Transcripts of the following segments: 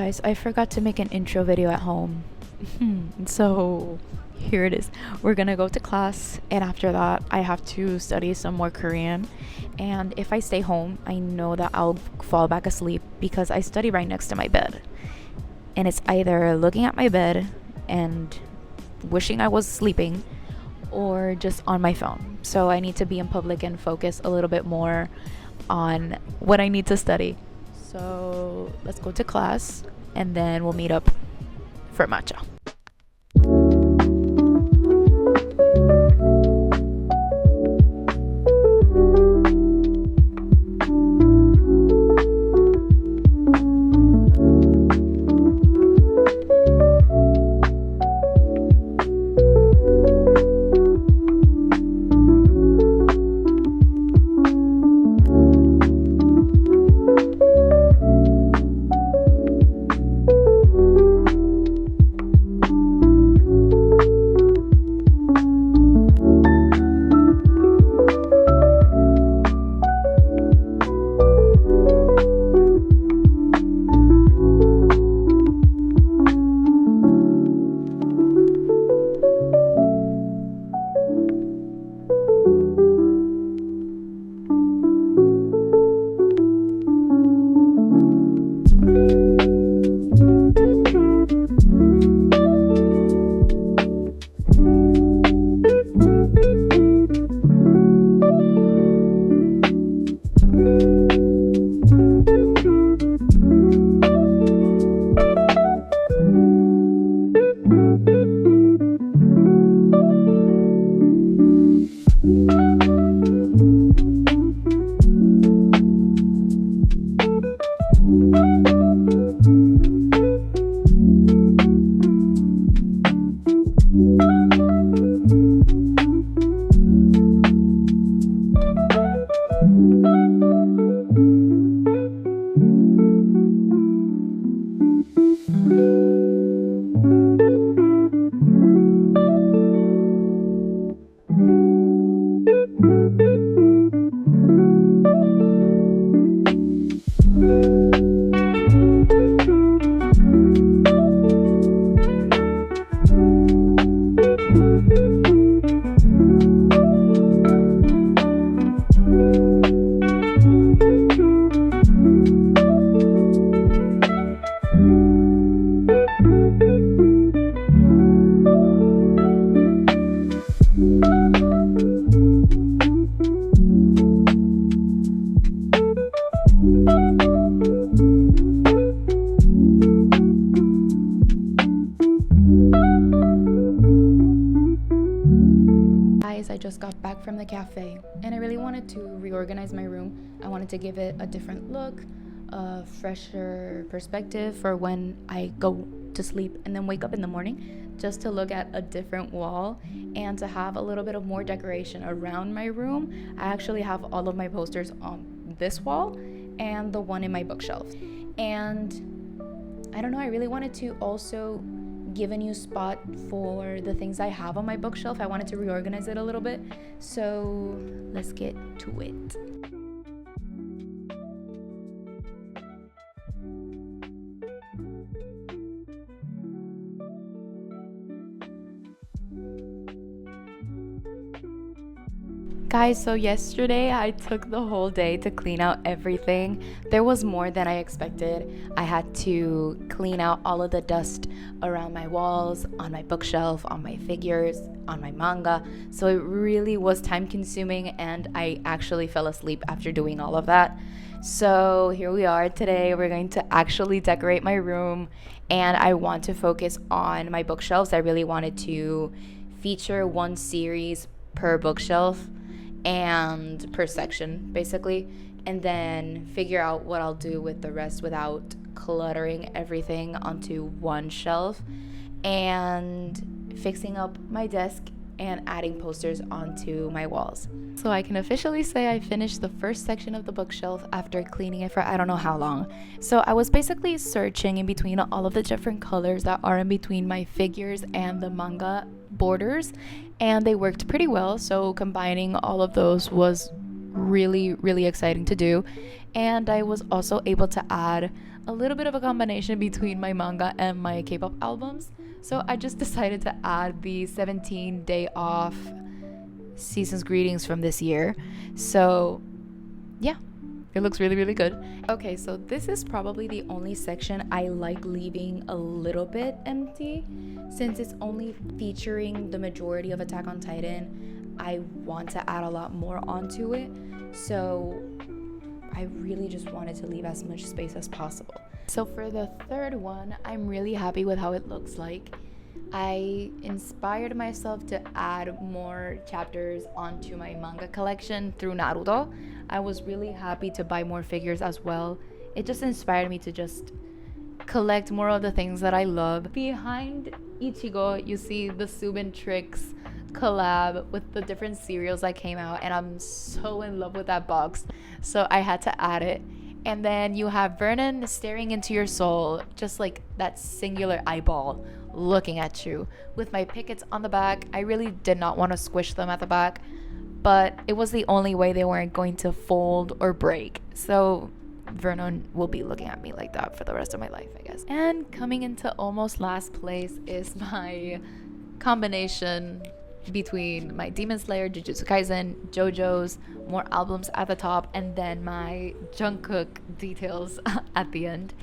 guys, I forgot to make an intro video at home. So here it is. We're gonna go to class, and after that, I have to study some more Korean. And if I stay home, I know that I'll fall back asleep because I study right next to my bed. And it's either looking at my bed and wishing I was sleeping or just on my phone. So I need to be in public and focus a little bit more on what I need to study. So let's go to class and then we'll meet up for matcha. I just got back from the cafe and I really wanted to reorganize my room. I wanted to give it a different look, a fresher perspective for when I go to sleep and then wake up in the morning, just to look at a different wall and to have a little bit of more decoration around my room. I actually have all of my posters on this wall and the one in my bookshelf. And I don't know, I really wanted to also give a new spot for the things I have on my bookshelf. I wanted to reorganize it a little bit. So let's get to it. Guys, so yesterday I took the whole day to clean out everything. There was more than I expected. I had to clean out all of the dust around my walls, on my bookshelf, on my figures, on my manga. So it really was time consuming and I actually fell asleep after doing all of that. So here we are today. We're going to actually decorate my room and I want to focus on my bookshelves. I really wanted to feature one series per bookshelf and per section basically, and then figure out what I'll do with the rest without cluttering everything onto one shelf, and fixing up my desk and adding posters onto my walls. So I can officially say I finished the first section of the bookshelf after cleaning it for I don't know how long. So I was basically searching in between all of the different colors that are in between my figures and the manga borders, and they worked pretty well. So combining all of those was really exciting to do. And I was also able to add a little bit of a combination between my manga and my K-pop albums. So I just decided to add the 17-day off season's greetings from this year. So yeah, it looks really, really good. Okay, so this is probably the only section I like leaving a little bit empty. Since it's only featuring the majority of Attack on Titan, I want to add a lot more onto it. So I really just wanted to leave as much space as possible. So for the third one, I'm really happy with how it looks like. I inspired myself to add more chapters onto my manga collection through Naruto. I was really happy to buy more figures as well. It just inspired me to just collect more of the things that I love. Behind Ichigo, you see the Subin Tricks collab with the different cereals that came out, and I'm so in love with that box, so I had to add it. And then you have Vernon staring into your soul, just like that singular eyeball looking at you, with my pickets on the back. I really did not want to squish them at the back, but it was the only way they weren't going to fold or break. So Vernon will be looking at me like that for the rest of my life, I guess. And coming into almost last place is my combination between my Demon Slayer, Jujutsu Kaisen, JoJo's, more albums at the top, and then my Jungkook details at the end.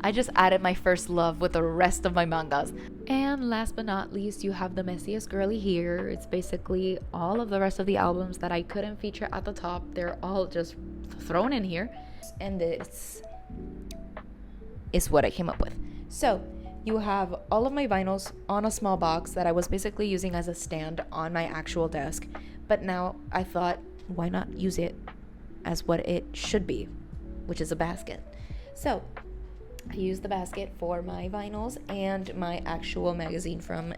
I just added my first love with the rest of my mangas. And last but not least, you have the messiest girly here. It's basically all of the rest of the albums that I couldn't feature at the top. They're all just thrown in here. And this is what I came up with. So you have all of my vinyls on a small box that I was basically using as a stand on my actual desk. But now I thought, why not use it as what it should be, which is a basket. So I used the basket for my vinyls and my actual magazine from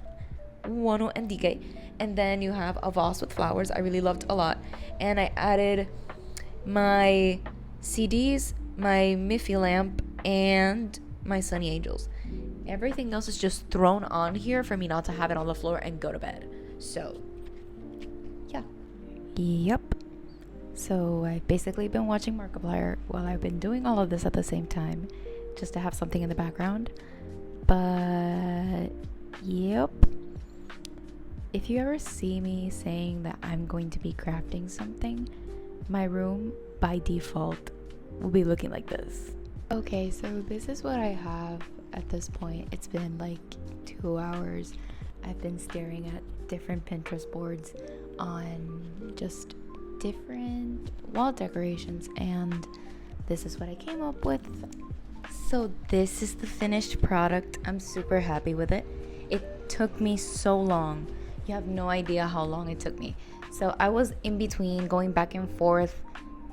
Wano and DK. And then you have a vase with flowers I really loved a lot. And I added my CDs, my Miffy lamp, and my Sunny Angels. Everything else is just thrown on here for me not to have it on the floor and go to bed. So, yeah. Yep. So I've basically been watching Markiplier while I've been doing all of this at the same time, just to have something in the background. But, yep. If you ever see me saying that I'm going to be crafting something, my room by default will be looking like this. Okay, so this is what I have at this point. It's been like 2 hours. I've been staring at different Pinterest boards on just different wall decorations, and this is what I came up with. So this is the finished product. I'm super happy with it. It took me so long. You have no idea how long it took me. So I was in between going back and forth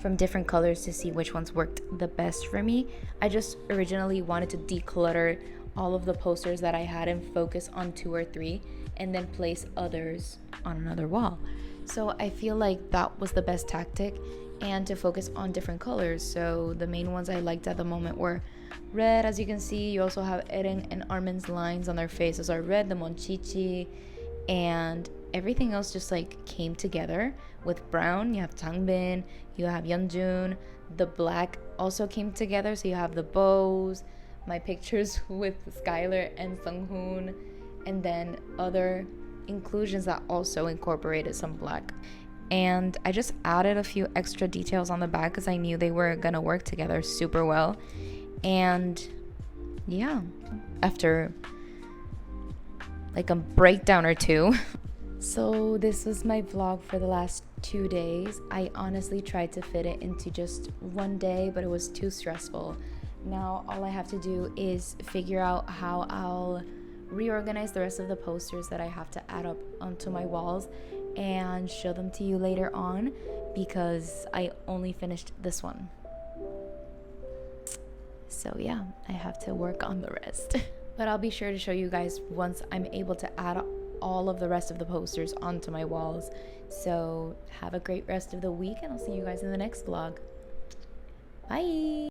from different colors to see which ones worked the best for me. I just originally wanted to declutter all of the posters that I had and focus on 2 or 3 and then place others on another wall. So I feel like that was the best tactic, and to focus on different colors. So the main ones I liked at the moment were red. As you can see, you also have Eren and Armin's lines on their faces are red, the Monchichi, and everything else just like came together. With brown, you have Tangbin, you have Yeonjun. The black also came together, so you have the bows, my pictures with Skylar and Sunghoon, and then other inclusions that also incorporated some black. And I just added a few extra details on the back because I knew they were gonna work together super well. And yeah, after like a breakdown or two. So this was my vlog for the last 2 days. I honestly tried to fit it into just one day, but it was too stressful. Now all I have to do is figure out how I'll reorganize the rest of the posters that I have to add up onto my walls and show them to you later on, because I only finished this one. So yeah, I have to work on the rest. But I'll be sure to show you guys once I'm able to add all of the rest of the posters onto my walls. So have a great rest of the week, and I'll see you guys in the next vlog. Bye!